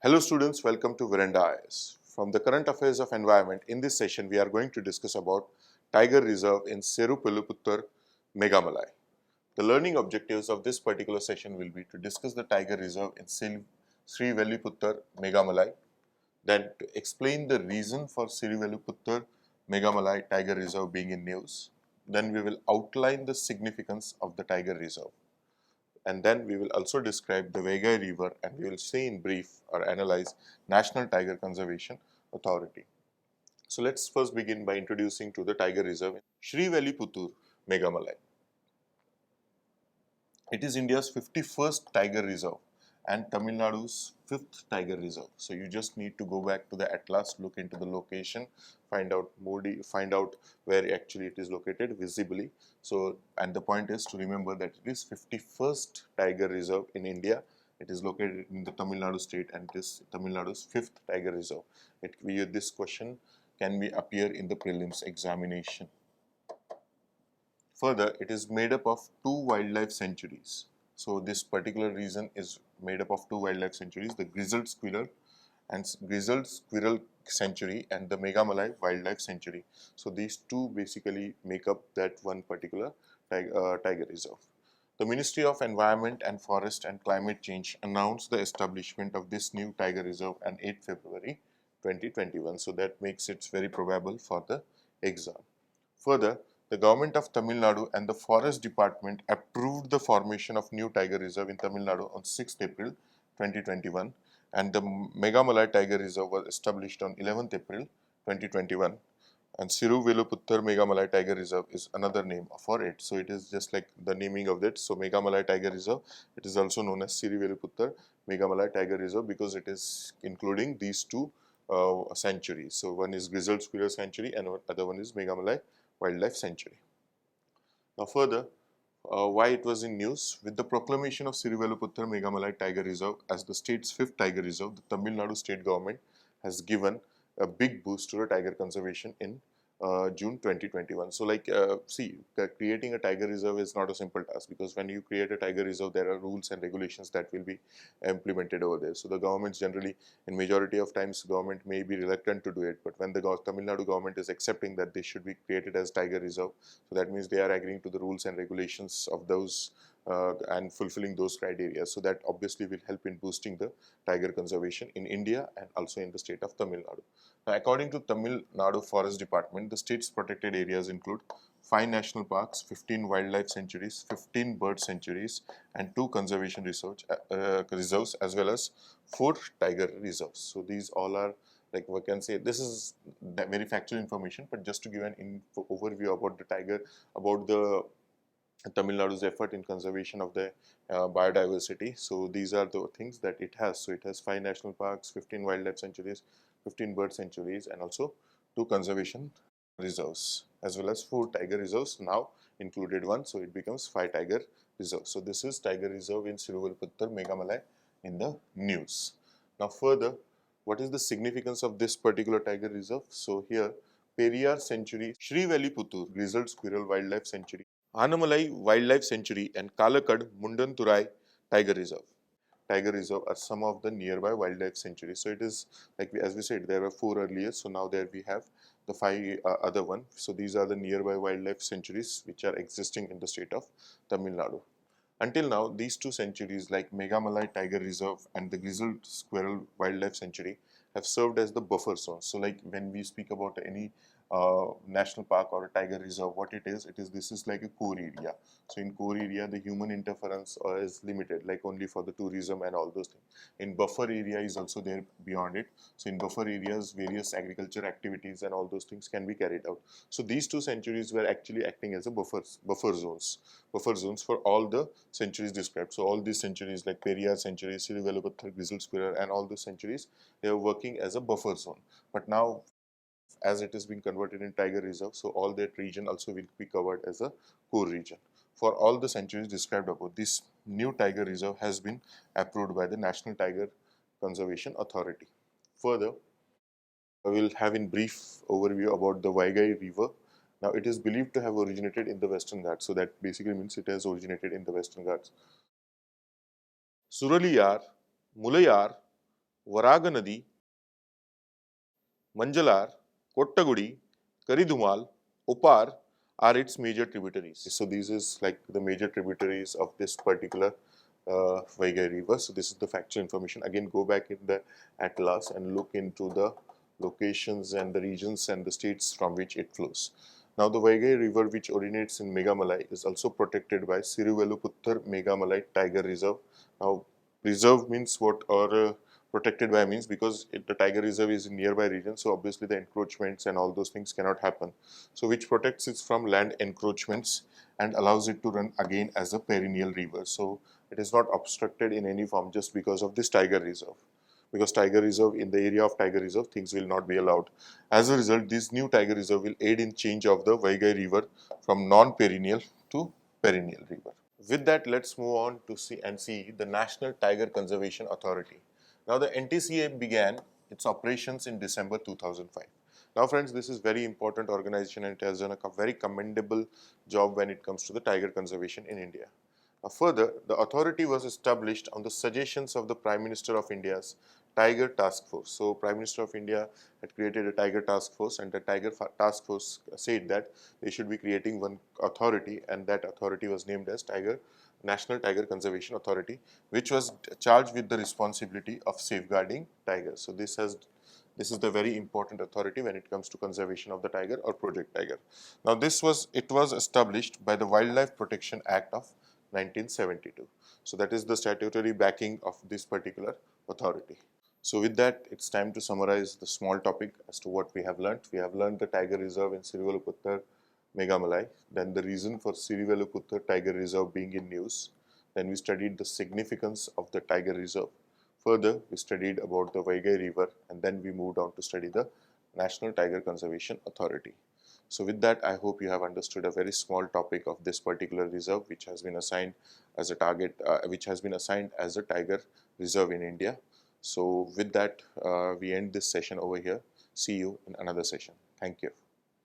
Hello students, welcome to Veranda IAS. From the current affairs of environment, in this session we are going to discuss about Tiger Reserve in Srivilliputhur, Megamalai. The learning objectives of this particular session will be to discuss the Tiger Reserve in Srivilliputhur, Megamalai, then to explain the reason for Srivilliputhur, Megamalai Tiger Reserve being in news. Then we will outline the significance of the Tiger Reserve. And then we will also describe the Waikai River and we will see in brief or analyze National Tiger Conservation Authority. So let's first begin by introducing to the Tiger Reserve Srivilliputhur, Megamalai. It is India's 51st Tiger Reserve and Tamil Nadu's 5th Tiger Reserve. So you just need to go back to the atlas, look into the location, find out where actually it is located visibly. So, and the point is to remember that it is 51st Tiger Reserve in India. It is located in the Tamil Nadu state and it is Tamil Nadu's 5th Tiger Reserve. This question can be appear in the prelims examination. Further, it is made up of two wildlife sanctuaries. So this particular region is made up of two wildlife sanctuaries, the grizzled squirrel sanctuary and the Megamalai wildlife sanctuary. So these two basically make up that one particular tiger reserve. The Ministry of Environment and Forest and Climate Change announced the establishment of this new tiger reserve on 8 February 2021. So that makes it very probable for the exam. Further, the government of Tamil Nadu and the Forest Department approved the formation of new tiger reserve in Tamil Nadu on 6th April 2021 and the Megamalai Tiger Reserve was established on 11th April 2021 and Srivilliputhur Megamalai Tiger Reserve is another name for it. So it is just like the naming of it. So Megamalai Tiger Reserve, it is also known as Srivilliputhur Megamalai Tiger Reserve because it is including these two sanctuaries. So one is Grizzled Squirrel Sanctuary and other one is Megamalai Wildlife Sanctuary. Now further, why it was in news? With the proclamation of Srivilliputhur Megamalai Tiger Reserve as the state's 5th Tiger Reserve, the Tamil Nadu state government has given a big boost to the tiger conservation in June 2021. So creating a tiger reserve is not a simple task because when you create a tiger reserve, there are rules and regulations that will be implemented over there. So the governments generally, in majority of times, government may be reluctant to do it, but when the Tamil Nadu government is accepting that they should be created as tiger reserve, so that means they are agreeing to the rules and regulations of those and fulfilling those criteria. So that obviously will help in boosting the tiger conservation in India and also in the state of Tamil Nadu. Now, according to Tamil Nadu Forest Department, the state's protected areas include 5 national parks, 15 wildlife sanctuaries, 15 bird sanctuaries, and 2 conservation reserves, as well as 4 tiger reserves. So these all are, like we can say, this is very factual information, but just to give an overview about the tiger, about the Tamil Nadu's effort in conservation of the biodiversity. So these are the things that it has. So it has 5 national parks, 15 wildlife sanctuaries, 15 bird sanctuaries, and also 2 conservation reserves, as well as 4 tiger reserves now included one. So it becomes 5 tiger reserves. So this is tiger reserve in Srivilliputhur Megamalai in the news. Now further, what is the significance of this particular tiger reserve? So here, Periyar Sanctuary, Srivilliputhur Grizzled Squirrel Wildlife Sanctuary, Anamalai Wildlife Sanctuary and Kalakad Mundanturai Tiger Reserve. Tiger Reserve are some of the nearby wildlife sanctuaries. So it is like as we said, there were 4 earlier. So now there we have the 5 other one. So these are the nearby wildlife sanctuaries which are existing in the state of Tamil Nadu. Until now, these 2 sanctuaries like Megamalai Tiger Reserve and the Grizzled Squirrel Wildlife Sanctuary have served as the buffer zone. So like when we speak about any national park or a tiger reserve, what it is this is like a core area. So in core area, the human interference is limited, like only for the tourism and all those things. In buffer area is also there beyond it. So in buffer areas, various agriculture activities and all those things can be carried out. So these 2 sanctuaries were actually acting as a buffer zones for all the sanctuaries described. So all these sanctuaries like Periyar Sanctuary, Srivilliputhur, Grizzled Squirrel and all the sanctuaries, they are working as a buffer zone. But now, as it is being converted in tiger reserve, so all that region also will be covered as a core region. For all the sanctuaries described above, this new tiger reserve has been approved by the National Tiger Conservation Authority. Further, I will have in brief overview about the Waikai River. Now, it is believed to have originated in the Western Ghats, so that basically means it has originated in the Western Ghats. Suraliyar, Mulayar, Varaga Nadi, Manjalar, Kottagudi, Karidumal, Opar are its major tributaries. So these is like the major tributaries of this particular Waikai River. So this is the factual information. Again, go back in the atlas and look into the locations and the regions and the states from which it flows. Now the Waikai River, which originates in Megamalai, is also protected by Srivilliputhur Megamalai Tiger Reserve. Now reserve means what, or protected by means, because the tiger reserve is in nearby region, so obviously the encroachments and all those things cannot happen. So which protects it from land encroachments and allows it to run again as a perennial river. So it is not obstructed in any form just because of this tiger reserve. Because tiger reserve, in the area of tiger reserve, things will not be allowed. As a result, this new tiger reserve will aid in change of the Waikai River from non-perennial to perennial river. With that, let's move on to see the National Tiger Conservation Authority. Now, the NTCA began its operations in December 2005. Now, friends, this is very important organization and it has done a very commendable job when it comes to the tiger conservation in India. Now, further, the authority was established on the suggestions of the Prime Minister of India's Tiger Task Force. So, Prime Minister of India had created a Tiger Task Force, and the Tiger Task Force said that they should be creating one authority, and that authority was named as National Tiger Conservation Authority, which was charged with the responsibility of safeguarding tigers. So, this is the very important authority when it comes to conservation of the tiger or Project Tiger. Now, it was established by the Wildlife Protection Act of 1972. So, that is the statutory backing of this particular authority. So, with that, it's time to summarize the small topic as to what we have learned. We have learned the tiger reserve in Srivilliputhur, Megamalai, then the reason for Srivilliputhur Tiger Reserve being in news. Then we studied the significance of the tiger reserve. Further, we studied about the Waikai River, and then we moved on to study the National Tiger Conservation Authority. So with that, I hope you have understood a very small topic of this particular reserve, which has been assigned as a target, which has been assigned as a tiger reserve in India. So with that, we end this session over here. See you in another session. Thank you.